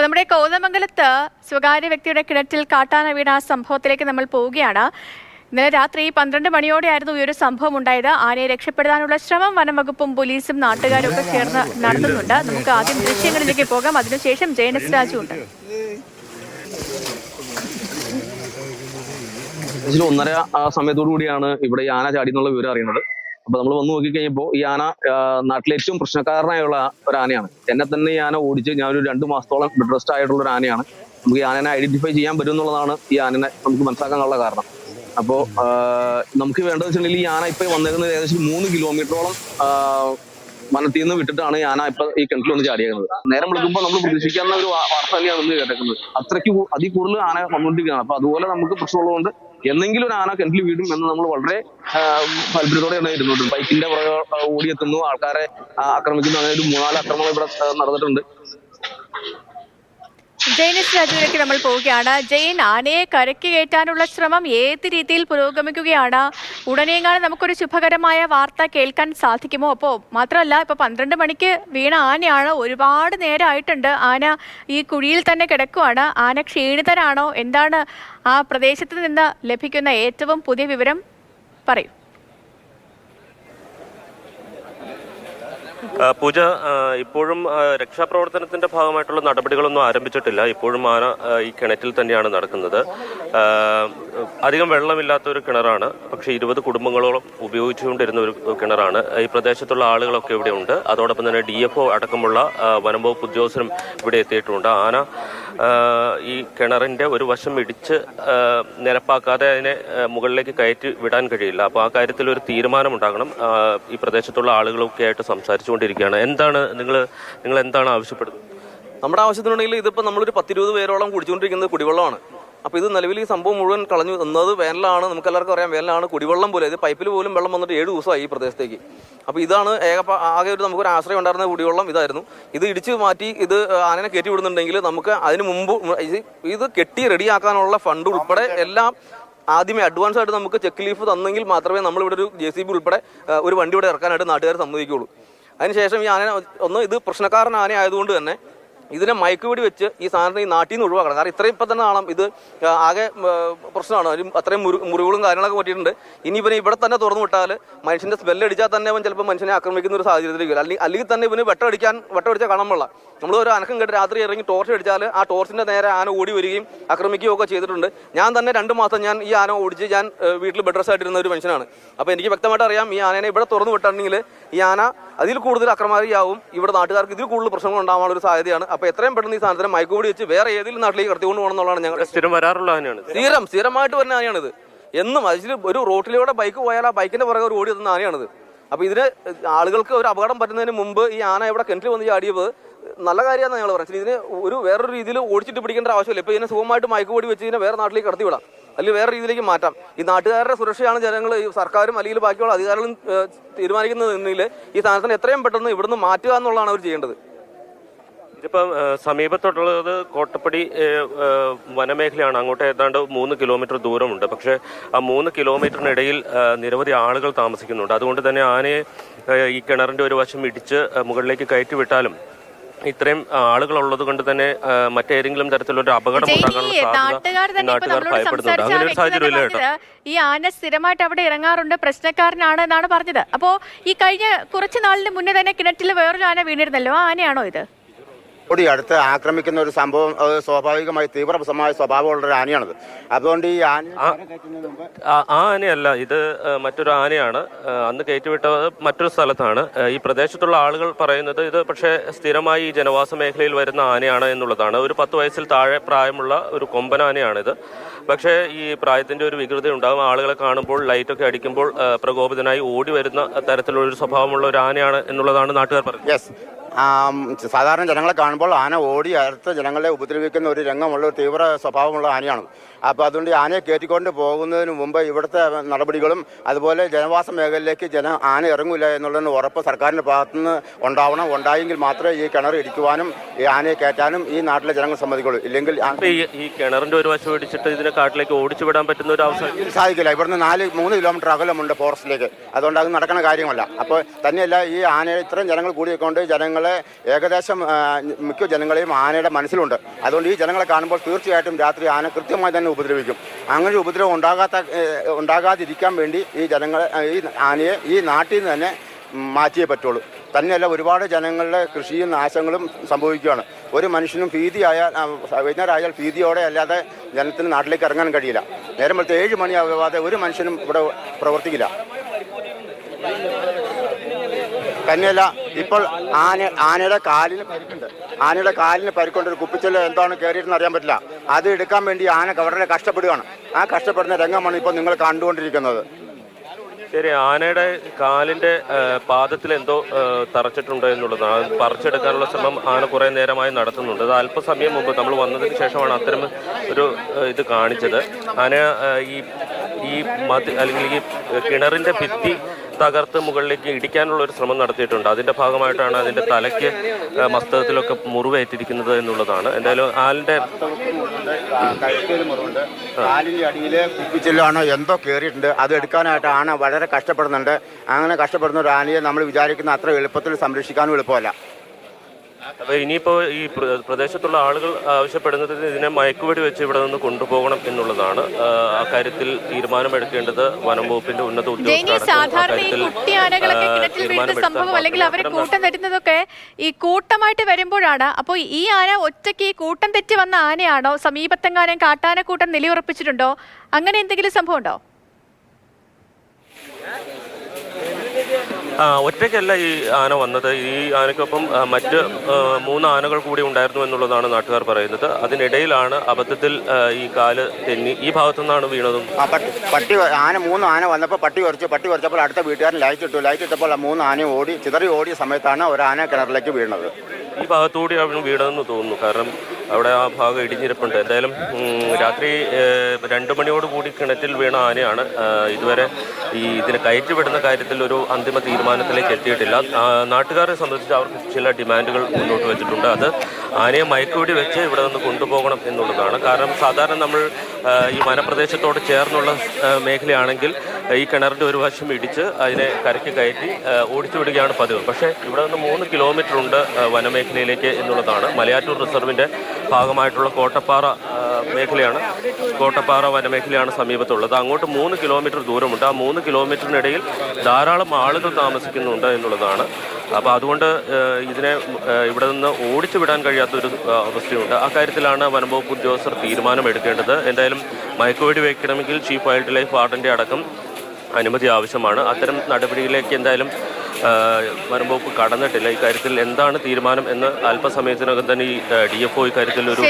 അപ്പോൾ നമ്മുടെ കോതമംഗലത്ത് സ്വകാര്യ വ്യക്തിയുടെ കിണറ്റിൽ കാട്ടാന വീണ ആ സംഭവത്തിലേക്ക് നമ്മൾ പോവുകയാണ്. ഇന്നലെ രാത്രി 12 മണിയോടെയായിരുന്നു ഈ ഒരു സംഭവം ഉണ്ടായത്. ആനയെ രക്ഷപ്പെടുത്താനുള്ള ശ്രമം വനം വകുപ്പും പോലീസും നാട്ടുകാരും ഒക്കെ ചേർന്ന് നടത്തുന്നുണ്ട്. നമുക്ക് ആദ്യം ദൃശ്യങ്ങളിലേക്ക് പോകാം, അതിനുശേഷം ജയനസ് രാജു ഉണ്ട്. 1:30 ആ സമയത്തോടു കൂടിയാണ് ഇവിടെ ഈ ആന ചാടി എന്നുള്ള വിവരം അറിയുന്നത്. അപ്പൊ നമ്മൾ വന്ന് നോക്കിക്കഴിഞ്ഞപ്പോൾ ഈ ആന നാട്ടിലെ ഏറ്റവും പ്രശ്നക്കാരനായുള്ള ഒരു ആനയാണ്. എന്നെ തന്നെ ഈ ആന ഓടിച്ച് ഞാനൊരു 2 മാസത്തോളം ബെഡ് റെസ്റ്റ് ആയിട്ടുള്ള ഒരു ആനയാണ്. നമുക്ക് ഈ ആനനെ ഐഡന്റിഫൈ ചെയ്യാൻ പറ്റും എന്നുള്ളതാണ് ഈ ആനനെ നമുക്ക് മനസ്സിലാക്കാനുള്ള കാരണം. അപ്പോ നമുക്ക് വേണ്ടത് വെച്ചിട്ടുണ്ടെങ്കിൽ ഈ ആന ഇപ്പൊ വന്നേക്കുന്നത് ഏകദേശം 3 കിലോമീറ്ററോളം വനത്തിൽ നിന്ന് വിട്ടിട്ടാണ് ഈ ആന ഇപ്പൊ ഈ കിണറ്റിൽ വന്ന് ചാടിയേക്കുന്നത്. നേരം വിളിക്കുമ്പോൾ നമ്മൾ പ്രതീക്ഷിക്കാവുന്ന ഒരു വാർത്ത തന്നെയാണ് ഇന്ന് കേട്ടേക്കുന്നത്. അത്രയ്ക്ക് കൂടുതൽ ആന വന്നുകൊണ്ടിരിക്കുകയാണ്. അപ്പൊ അതുപോലെ നമുക്ക് പ്രശ്നമുള്ളതുകൊണ്ട് എന്നെങ്കിലും ഒരു ആന കിണറ്റിൽ വീടും എന്ന് നമ്മൾ വളരെ താല്പര്യത്തോടെയാണ് ഇരുന്നത്. ബൈക്കിന്റെ പുറകെ ഓടിയെത്തുന്നു, ആൾക്കാരെ ആക്രമിക്കുന്നു, അങ്ങനെ ഒരു 3-4 ആക്രമണം ഇവിടെ നടന്നിട്ടുണ്ട്. ജയനസ് രാജുവിലേക്ക് നമ്മൾ പോവുകയാണ്. ജയൻ, ആനയെ കരയ്ക്ക് കയറ്റാനുള്ള ശ്രമം ഏത് രീതിയിൽ പുരോഗമിക്കുകയാണ്? ഉടനെയെങ്ങാനും നമുക്കൊരു ശുഭകരമായ വാർത്ത കേൾക്കാൻ സാധിക്കുമോ? അപ്പോൾ മാത്രമല്ല, ഇപ്പൊ 12 മണിക്ക് വീണ ആനയാണ്, ഒരുപാട് നേരമായിട്ടുണ്ട് ആന ഈ കുഴിയിൽ തന്നെ കിടക്കുവാണ്. ആന ക്ഷീണിതരാണോ? എന്താണ് ആ പ്രദേശത്ത് നിന്ന് ലഭിക്കുന്ന ഏറ്റവും പുതിയ വിവരം? പറയൂ. പൂജ, ഇപ്പോഴും രക്ഷാപ്രവർത്തനത്തിന്റെ ഭാഗമായിട്ടുള്ള നടപടികളൊന്നും ആരംഭിച്ചിട്ടില്ല. ഇപ്പോഴും ആന ഈ കിണറ്റിൽ തന്നെയാണ് നടക്കുന്നത്. അധികം വെള്ളമില്ലാത്ത ഒരു കിണറാണ്, പക്ഷേ 20 കുടുംബങ്ങളോളം ഉപയോഗിച്ചുകൊണ്ടിരുന്ന ഒരു കിണറാണ്. ഈ പ്രദേശത്തുള്ള ആളുകളൊക്കെ ഇവിടെ ഉണ്ട്. അതോടൊപ്പം തന്നെ DFO അടക്കമുള്ള വനം വകുപ്പ് ഉദ്യോഗസ്ഥരും ഇവിടെ എത്തിയിട്ടുണ്ട്. ആന ഈ കിണറിന്റെ ഒരു വശം ഇടിച്ച് നിരപ്പാക്കാതെ അതിനെ മുകളിലേക്ക് കയറ്റി വിടാൻ കഴിയില്ല. അപ്പോൾ ആ കാര്യത്തിൽ ഒരു തീരുമാനമുണ്ടാകണം. ഈ പ്രദേശത്തുള്ള ആളുകളൊക്കെ ആയിട്ട് സംസാരിച്ചുകൊണ്ടിരിക്കുകയാണ്. എന്താണ് നിങ്ങൾ എന്താണ് ആവശ്യപ്പെടുന്നത്? നമ്മുടെ ആവശ്യത്തിനുണ്ടെങ്കിൽ ഇതിപ്പോൾ നമ്മളൊരു 10-20 പേരോളം കുടിച്ചുകൊണ്ടിരിക്കുന്നത് കുടിവെള്ളമാണ്. അപ്പോൾ ഇത് നിലവിൽ ഈ സംഭവം മുഴുവൻ കളഞ്ഞു എന്നത് വേനലാണ്. നമുക്ക് എല്ലാവർക്കും അറിയാം, വേനലാണ്. കുടിവെള്ളം പോലെ ഇത് പൈപ്പിൽ പോലും വെള്ളം വന്നിട്ട് 7 ദിവസമായി ഈ പ്രദേശത്തേക്ക്. അപ്പോൾ ഇതാണ് ആകെ നമുക്കൊരു ആശ്രയം ഉണ്ടായിരുന്ന കുടിവെള്ളം ഇതായിരുന്നു. ഇത് ഇടിച്ച് മാറ്റി ഇത് ആനനെ കയറ്റി വിടുന്നുണ്ടെങ്കിൽ നമുക്ക് അതിന് മുമ്പ് ഇത് കെട്ടി റെഡിയാക്കാനുള്ള ഫണ്ട് ഉൾപ്പെടെ എല്ലാം ആദ്യമേ അഡ്വാൻസ് ആയിട്ട് നമുക്ക് ചെക്ക് ലീഫ് തന്നെങ്കിൽ മാത്രമേ നമ്മളിവിടെ ഒരു JCB ഉൾപ്പെടെ ഒരു വണ്ടി ഇവിടെ ഇറക്കാനായിട്ട് നാട്ടുകാർ സമ്മതിക്കുകയുള്ളൂ. അതിനുശേഷം ഈ ആന ഇത് പ്രശ്നക്കാരൻ ആന ആയതുകൊണ്ട് തന്നെ ഇതിനെ മയക്കുപിടി വെച്ച് ഈ സാധനം ഈ നാട്ടിൽ നിന്ന് ഒഴിവാക്കണം. കാരണം ഇത്രയും ഇപ്പം തന്നെ കാണാം, ഇത് ആകെ പ്രശ്നമാണ്. അത്രയും മുറിവുകളും കാര്യങ്ങളൊക്കെ പറ്റിയിട്ടുണ്ട്. ഇനി ഇവനെ ഇവിടെ തന്നെ തുറന്നു വിട്ടാൽ മനുഷ്യന്റെ സ്മെല്ലടിച്ചാൽ തന്നെ അവൻ ചിലപ്പോൾ മനുഷ്യനെ ആക്രമിക്കുന്ന ഒരു സാഹചര്യത്തിലേക്ക് വരും. അല്ലെങ്കിൽ തന്നെ ഇവന് വെട്ടമടിച്ചാൽ കാണാനുള്ള നമ്മൾ ഒരു അനക്കം കേട്ട് രാത്രി ഇറങ്ങി ടോർച്ച് അടിച്ചാൽ ആ ടോർച്ചിന്റെ നേരെ ആന ഓടി വരികയും ആക്രമിക്കുകയും ഒക്കെ ചെയ്തിട്ടുണ്ട്. ഞാൻ തന്നെ 2 മാസം ഞാൻ ഈ ആന ഓടിച്ച് ഞാൻ വീട്ടിൽ ബെഡ് റെസ്റ്റ് ആയിട്ടിരുന്ന ഒരു മനുഷ്യനാണ്. അപ്പോൾ എനിക്ക് വ്യക്തമായിട്ട് അറിയാം, ഈ ആനനെ ഇവിടെ തുറന്നു വിട്ടിട്ടുണ്ടെങ്കിൽ ഈ ആന അതിൽ കൂടുതൽ അക്രമാരിയാവും. ഇവിടെ നാട്ടുകാർക്ക് ഇതിൽ കൂടുതൽ പ്രശ്നങ്ങൾ ഉണ്ടാവാനുള്ള ഒരു സാധ്യതയാണ്. അപ്പോൾ എത്രയും പെട്ടെന്ന് ഈ സാധനം മയക്കുകൂടി വെച്ച് വേറെ ഏതെങ്കിലും നാട്ടിലേക്ക് കടത്തിക്കൊണ്ട് പോകണം എന്നുള്ളതാണ് ഞങ്ങൾ സ്ഥിരം വരാറുള്ള ആനയാണ്. സ്ഥിരമായിട്ട് വരുന്ന ആനയാണിത്. എന്നും അതിൽ ഒരു റോട്ടിലൂടെ ബൈക്ക് പോയാൽ ആ ബൈക്കിന്റെ പുറകെ ഒരു ഓടി എത്തുന്ന ആനയാണിത്. അപ്പോൾ ഇതിന് ആളുകൾക്ക് ഒരു അപകടം പറ്റുന്നതിന് മുമ്പ് ഈ ആന ഇവിടെ കിണറ്റിൽ വന്ന് ചാടിയത് നല്ല കാര്യമാണ് ഞങ്ങൾ പറയുന്നത്. ഇതിന് വേറൊരു രീതിയിൽ ഓടിച്ചിട്ട് പിടിക്കേണ്ട ആവശ്യമില്ല. ഇപ്പോൾ ഇതിനെ സുഖമായിട്ട് മയക്കുപൊടി വെച്ച് ഇതിനെ വേറെ നാട്ടിലേക്ക് കടത്തി വിടാം, അല്ലെങ്കിൽ വേറെ രീതിയിലേക്ക് മാറ്റാം. ഈ നാട്ടുകാരുടെ സുരക്ഷയാണ് ജനങ്ങൾ, സർക്കാരും അല്ലെങ്കിൽ ബാക്കിയുള്ള അധികാരികളും തീരുമാനിക്കുന്നതെങ്കിൽ ഈ സാധനത്തിന് എത്രയും പെട്ടെന്ന് ഇവിടുന്ന് മാറ്റുക എന്നുള്ളതാണ് അവർ ചെയ്യേണ്ടത്. ഇതിപ്പം സമീപത്തുള്ളത് കോട്ടപ്പടി വനമേഖലയാണ്. അങ്ങോട്ട് ഏതാണ്ട് 3 കിലോമീറ്റർ ദൂരമുണ്ട്. പക്ഷേ ആ 3 കിലോമീറ്ററിനിടയിൽ നിരവധി ആളുകൾ താമസിക്കുന്നുണ്ട്. അതുകൊണ്ട് തന്നെ ആനയെ ഈ കിണറിന്റെ ഒരു വശം ഇടിച്ച് മുകളിലേക്ക് കയറ്റി വിട്ടാലും ഇത്രയും ആളുകൾ ഉള്ളത് കൊണ്ട് തന്നെ മറ്റേതെങ്കിലും തരത്തിലൊരു അപകടം ഉണ്ടാകാനുള്ള സാധ്യത നാട്ടുകാർ ഭയപ്പെടുന്നുണ്ട്. അങ്ങനെ ഒരു സാഹചര്യം ഇല്ല കേട്ടോ. ഈ ആന സ്ഥിരമായിട്ട് അവിടെ ഇറങ്ങാറുണ്ട്, പ്രശ്നക്കാരനാണ് എന്നാണ് പറഞ്ഞത്. അപ്പോ ഈ കഴിഞ്ഞ കുറച്ച് നാളിന് മുന്നേ തന്നെ കിണറ്റിൽ വേറൊരു ആന വീണിരുന്നല്ലോ, ആ ആനയാണോ ഇത്? അടുത്ത് ആക്രമിക്കുന്ന ഒരു സംഭവം അത് സ്വാഭാവികമായി തീവ്രമായ സ്വഭാവമുള്ളൊരു ആനയാണത്. അതുകൊണ്ട് ഈ ആനയല്ല, ഇത് മറ്റൊരു ആനയാണ്. അന്ന് കയറ്റിവിട്ടത് മറ്റൊരു സ്ഥലത്താണ്. ഈ പ്രദേശത്തുള്ള ആളുകൾ പറയുന്നത് ഇത് പക്ഷേ സ്ഥിരമായി ഈ ജനവാസ മേഖലയിൽ വരുന്ന ആനയാണ് എന്നുള്ളതാണ്. ഒരു 10 വയസ്സിൽ താഴെ പ്രായമുള്ള ഒരു കൊമ്പനാനയാണിത്. പക്ഷേ ഈ പ്രായത്തിന്റെ ഒരു വികൃതി ഉണ്ടാകും. ആളുകളെ കാണുമ്പോൾ ലൈറ്റൊക്കെ അടിക്കുമ്പോൾ പ്രകോപിതനായി ഓടി വരുന്ന തരത്തിലുള്ള ഒരു സ്വഭാവമുള്ള ഒരു ആനയാണ് എന്നുള്ളതാണ് നാട്ടുകാർ പറയുന്നത്. സാധാരണ ജനങ്ങളെ കാണുമ്പോൾ ആന ഓടി അടുത്ത് ജനങ്ങളെ ഉപദ്രവിക്കുന്ന ഒരു രംഗമുള്ള ഒരു തീവ്ര സ്വഭാവമുള്ള ആനയാണ്. അപ്പോൾ അതുകൊണ്ട് ആനയെ കയറ്റിക്കൊണ്ട് പോകുന്നതിന് മുമ്പ് ഇവിടുത്തെ നടപടികളും അതുപോലെ ജനവാസ മേഖലയിലേക്ക് ആന ഇറങ്ങില്ല എന്നുള്ളതിന് ഉറപ്പ് സർക്കാരിൻ്റെ ഭാഗത്തുനിന്ന് ഉണ്ടായെങ്കിൽ മാത്രമേ ഈ കിണർ ഇടിക്കുവാനും ഈ ആനയെ കയറ്റാനും ഈ നാട്ടിലെ ജനങ്ങൾ സമ്മതിക്കുള്ളൂ. ഇല്ലെങ്കിൽ ഈ കിണറിന്റെ ഒരു വശം ഇടിച്ചിട്ട് ഇതിനെ കാട്ടിലേക്ക് ഓടിച്ചു വിടാൻ പറ്റുന്ന ഒരു അവസരം സാധിക്കില്ല. ഇവിടുന്ന് 3 കിലോമീറ്റർ അകലമുണ്ട് ഫോറസ്റ്റിലേക്ക്. അതുകൊണ്ട് അത് നടക്കുന്ന കാര്യമല്ല. അപ്പോൾ തന്നെയല്ല, ഈ ആനയെ ഇത്രയും ജനങ്ങൾ കൂടിക്കൊണ്ട് ജനങ്ങൾ ജനങ്ങളെ ഏകദേശം മിക്ക ജനങ്ങളെയും ആനയുടെ മനസ്സിലുണ്ട്. അതുകൊണ്ട് ഈ ജനങ്ങളെ കാണുമ്പോൾ തീർച്ചയായിട്ടും രാത്രി ആന കൃത്യമായി തന്നെ ഉപദ്രവിക്കും. അങ്ങനെ ഒരു ഉപദ്രവം ഉണ്ടാകാതിരിക്കാൻ വേണ്ടി ഈ ജനങ്ങളെ ഈ ആനയെ ഈ നാട്ടിൽ നിന്ന് തന്നെ മാറ്റിയേ പറ്റുള്ളൂ. തന്നെയല്ല ഒരുപാട് ജനങ്ങളുടെ കൃഷിയും നാശങ്ങളും സംഭവിക്കുകയാണ്. ഒരു മനുഷ്യനും ഭീതിയായാൽ വൈകുന്നേരമായാൽ ഭീതിയോടെ അല്ലാതെ ജനത്തിന് നാട്ടിലേക്ക് ഇറങ്ങാൻ കഴിയില്ല. നേരം വെളുത്ത് 7 മണിയാവാതെ ഒരു മനുഷ്യനും ഇവിടെ പ്രവർത്തിക്കില്ല. തന്നെയല്ല ഇപ്പോൾ ആനയുടെ കാലിന് പരിക്കുണ്ട്. ആനയുടെ കാലിന് പരിക്കൊണ്ട് ഒരു കുപ്പിച്ചെല്ല് എന്താണ് കയറിയിട്ടെന്ന് അറിയാൻ പറ്റില്ല. അത് എടുക്കാൻ വേണ്ടി ആന വളരെ കഷ്ടപ്പെടുകയാണ്. ആ കഷ്ടപ്പെടുന്ന രംഗമാണ് ഇപ്പോൾ നിങ്ങൾ കണ്ടുകൊണ്ടിരിക്കുന്നത്. ശരി, ആനയുടെ കാലിന്റെ പാദത്തിൽ എന്തോ തറച്ചിട്ടുണ്ട് എന്നുള്ളതാണ്. പറിച്ചെടുക്കാനുള്ള ശ്രമം ആന കുറേ നേരമായി നടത്തുന്നുണ്ട്. അത് അല്പസമയം മുമ്പ് നമ്മൾ വന്നതിന് ശേഷമാണ് അത്തരം ഒരു ഇത് കാണിച്ചത്. ആന ഈ അല്ലെങ്കിൽ ഈ കിണറിന്റെ ഭിത്തി തകർത്ത് മുകളിലേക്ക് ഇടിക്കാനുള്ള ഒരു ശ്രമം നടത്തിയിട്ടുണ്ട്. അതിന്റെ ഭാഗമായിട്ടാണ് അതിന്റെ തലയ്ക്ക് മസ്തകത്തിലൊക്കെ മുറിവേറ്റിരിക്കുന്നത് എന്നുള്ളതാണ്. എന്തായാലും ആലിന്റെ കാലിന്റെ അടിയില് കുപ്പിച്ചില്ലാണ് എന്തോ കയറിയിട്ടുണ്ട്. അത് എടുക്കാനായിട്ട് ആന വളരെ കഷ്ടപ്പെടുന്നുണ്ട്. അങ്ങനെ കഷ്ടപ്പെടുന്ന ഒരു ആനയെ നമ്മൾ വിചാരിക്കുന്ന അത്ര എളുപ്പത്തിൽ സംരക്ഷിക്കാനും എളുപ്പമല്ല. അപ്പോൾ ഇനിയിപ്പോൾ ഈ പ്രദേശത്തുള്ള ആളുകൾ ആവശ്യപ്പെടുന്നത് ഇതിനെ മയക്കുവെടി വെച്ച് ഇവിടെ നിന്ന് കൊണ്ടുപോകണം എന്നുള്ളതാണ്. അക്കാര്യത്തിൽ തീരുമാനമെടുക്കേണ്ടത് വനം വകുപ്പിന്റെ ഉന്നത സംഭവം അല്ലെങ്കിൽ അവരെ കൂട്ടം തെറ്റുന്നതൊക്കെ ഈ കൂട്ടമായിട്ട് വരുമ്പോഴാണ്. അപ്പോൾ ഈ ആന ഒറ്റയ്ക്ക് ഈ കൂട്ടം തെറ്റി വന്ന ആനയാണോ? സമീപത്തെങ്ങാനും കാട്ടാന കൂട്ടം നിലയുറപ്പിച്ചിട്ടുണ്ടോ? അങ്ങനെ എന്തെങ്കിലും സംഭവം ഉണ്ടോ? ഒറ്റയ്ക്കല്ല ഈ ആന വന്നത്. ഈ ആനയ്ക്കൊപ്പം മറ്റ് 3 ആനകൾ കൂടി ഉണ്ടായിരുന്നു എന്നുള്ളതാണ് നാട്ടുകാർ പറയുന്നത്. അതിനിടയിലാണ് അബദ്ധത്തിൽ ഈ കാല് തെന്നി ഈ ഭാഗത്തു നിന്നാണ് വീണതും. പട്ടി 3 ആന വന്നപ്പോൾ പട്ടി കുറച്ചപ്പോൾ അടുത്ത വീട്ടുകാരൻ ലൈറ്റ് ഇട്ടപ്പോൾ 3 ആനയും ചിതറി ഓടിയ സമയത്താണ് ഒരു ആന കിണറിലേക്ക് വീണത്. ഈ ഭാഗത്തുകൂടി അവന് വീണതെന്ന് തോന്നുന്നു. കാരണം അവിടെ ആ ഭാഗം ഇടിഞ്ഞിരിപ്പുണ്ട്. എന്തായാലും രാത്രി 2 മണിയോടുകൂടി കിണറ്റിൽ വീണ ആനയാണ്. ഇതുവരെ ഇതിനെ കയറ്റിവിടുന്ന കാര്യത്തിൽ ഒരു അന്തിമ തീരുമാനത്തിലേക്ക് എത്തിയിട്ടില്ല. നാട്ടുകാരെ സംബന്ധിച്ച് അവർക്ക് ചില ഡിമാൻഡുകൾ മുന്നോട്ട് വെച്ചിട്ടുണ്ട്. അത് ആനയെ മയക്കുവെടി വെച്ച് ഇവിടെ നിന്ന് കൊണ്ടുപോകണം എന്നുള്ളതാണ്. കാരണം സാധാരണ നമ്മൾ ഈ വനപ്രദേശത്തോട് ചേർന്നുള്ള മേഖലയാണെങ്കിൽ ഈ കിണറിൻ്റെ ഒരു വശം ഇടിച്ച് അതിനെ കരയ്ക്ക് കയറ്റി ഓടിച്ചു വിടുകയാണ് പതിവ്. പക്ഷേ ഇവിടെ നിന്ന് 3 കിലോമീറ്റർ ഉണ്ട് വനമേഖലയിലേക്ക് എന്നുള്ളതാണ്. മലയാറ്റൂർ റിസർവിൻ്റെ ഭാഗമായിട്ടുള്ള കോട്ടപ്പാറ മേഖലയാണ്. കോട്ടപ്പാറ വനമേഖലയാണ് സമീപത്തുള്ളത്. അങ്ങോട്ട് 3 കിലോമീറ്റർ ദൂരമുണ്ട്. ആ 3 കിലോമീറ്ററിനിടയിൽ ധാരാളം ആളുകൾ താമസിക്കുന്നുണ്ട് എന്നുള്ളതാണ്. അപ്പോൾ അതുകൊണ്ട് ഇതിനെ ഇവിടെ നിന്ന് ഓടിച്ചു വിടാൻ കഴിയാത്തൊരു അവസ്ഥയുണ്ട്. അക്കാര്യത്തിലാണ് വനംവകുപ്പ് ഉദ്യോഗസ്ഥർ തീരുമാനമെടുക്കേണ്ടത്. എന്തായാലും മയക്കുവെടി വയ്ക്കണമെങ്കിൽ ചീഫ് വൈൽഡ് ലൈഫ് വാർഡൻ്റെ അടക്കം അനുമതി ആവശ്യമാണ്. അത്തരം നടപടിയിലേക്ക് എന്തായാലും വനംവകുപ്പ് കടന്നിട്ടില്ല. ഇക്കാര്യത്തിൽ എന്താണ് തീരുമാനം എന്ന് അല്പസമയത്തിനകം തന്നെ ഈ DFO ഇക്കാര്യത്തിൽ ഒരു